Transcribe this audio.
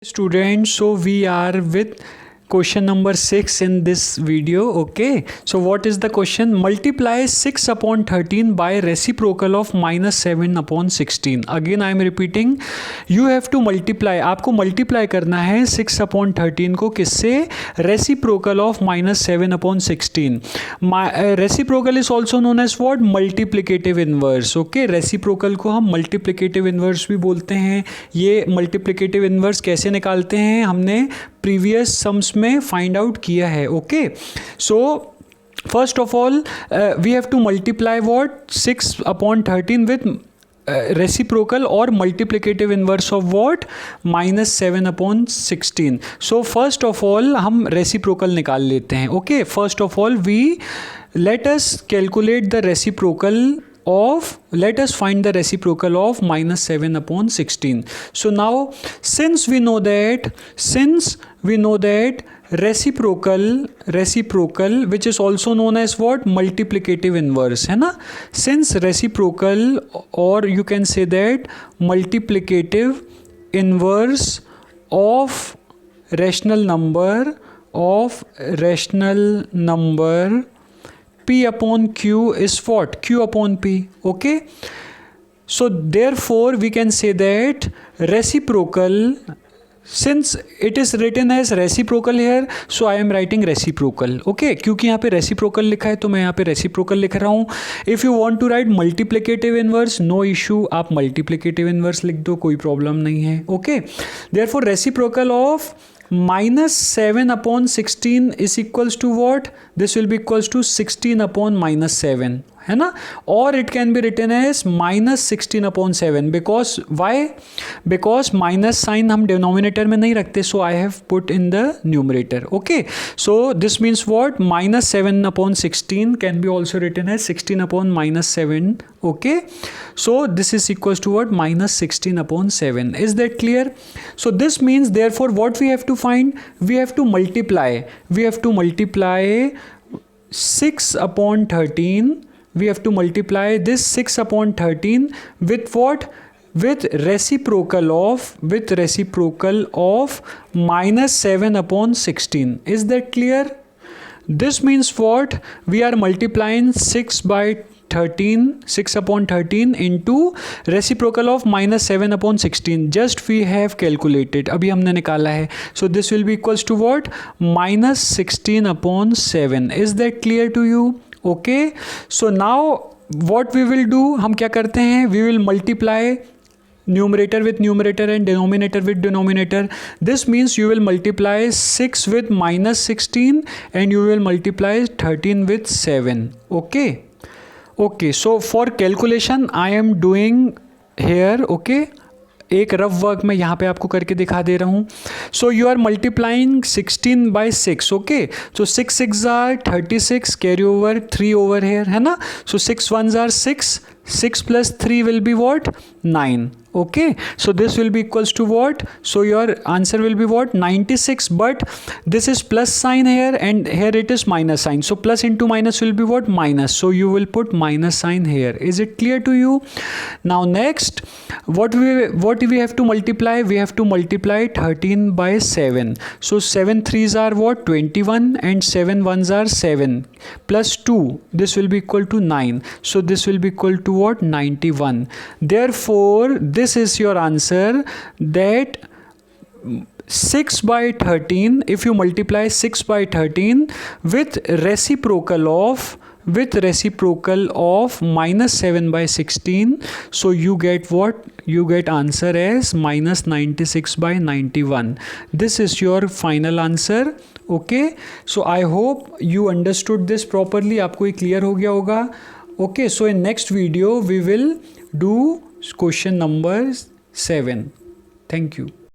Students, so we are with question number 6 in this video. Okay, so what is the question? Multiply 6 upon 13 by reciprocal of minus 7 upon 16. Again I am repeating, you have to multiply, आपको multiply करना है 6 upon 13 को किससे? Reciprocal of minus 7 upon 16. Reciprocal is also known as what? Multiplicative inverse. Okay, reciprocal को हम multiplicative inverse भी बोलते हैं. ये multiplicative inverse कैसे निकालते हैं हमने प्रीवियस सम्स में फाइंड आउट किया है. Okay, so first of all we have to multiply what 6 upon 13 with reciprocal or multiplicative inverse of what? minus 7 upon 16. So first of all हम reciprocal निकाल लेते हैं. Okay, first of all let us calculate the reciprocal of, let us find the reciprocal of minus 7 upon 16. So now since we know that reciprocal which is also known as what? Multiplicative inverse, है ना? Since reciprocal, or you can say that multiplicative inverse of rational number P upon Q is what? Q upon P. Okay, so therefore we can say that reciprocal, since it is written as reciprocal here, so I am writing reciprocal. Okay, क्योंकि यहाँ पे reciprocal लिखा है तो मैं यहाँ पे reciprocal लिख रहा हूँ. If you want to write multiplicative inverse, no issue, आप multiplicative inverse लिख दो, कोई problem नहीं है. Okay, therefore reciprocal of minus 7 upon 16 is equals to what? This will be equals to 16 upon minus 7, है ना? Or it can be written as minus 16 upon 7. Because why? Because minus sign हम denominator में नहीं रखते, so I have put in the numerator. Okay, so this means what? Minus 7 upon 16 can be also written as 16 upon minus 7. Okay, so this is equals to what? Minus 16 upon 7. Is that clear? So this means therefore what we have to find? We have to multiply 6 upon 13. We have to multiply this 6 upon 13 with what? With reciprocal of minus 7 upon 16. Is that clear? This means what? We are multiplying 6 upon 13 into reciprocal of minus 7 upon 16. Just we have calculated, अभी हमने निकाला है. So this will be equals to what? Minus 16 upon 7. Is that clear to you? Okay, so now what we will do, हम क्या करते हैं? We will multiply numerator with numerator and denominator with denominator. This means you will multiply 6 with minus 16 and you will multiply 13 with 7. Okay, so for calculation I am doing here. Okay, एक rough work मैं यहाँ पे आपको करके दिखा दे रहा हूँ. So you are multiplying 16 by 6. Okay, so 6 6 are 36, carry over 3 over here, है ना? So 6 1s are 6, 6 plus 3 will be what? 9. Okay, so this will be equals to what? So your answer will be what? 96, but this is plus sign here and here it is minus sign. So plus into minus will be what? Minus. So you will put minus sign here. Is it clear to you? Now next, what we have to multiply? We have to multiply 13 by 7. So 7 3s are what? 21 and 7 1s are 7 plus 2. This will be equal to 9. So this will be equal to what? 91. Therefore this is your answer, that 6 by 13, if you multiply 6 by 13 with reciprocal of minus 7 by 16, so you get what? You get answer as minus 96 by 91. This is your final answer. Okay, so I hope you understood this properly. आपको ये clear हो गया होगा. Okay, so in next video we will do question number 7. Thank you.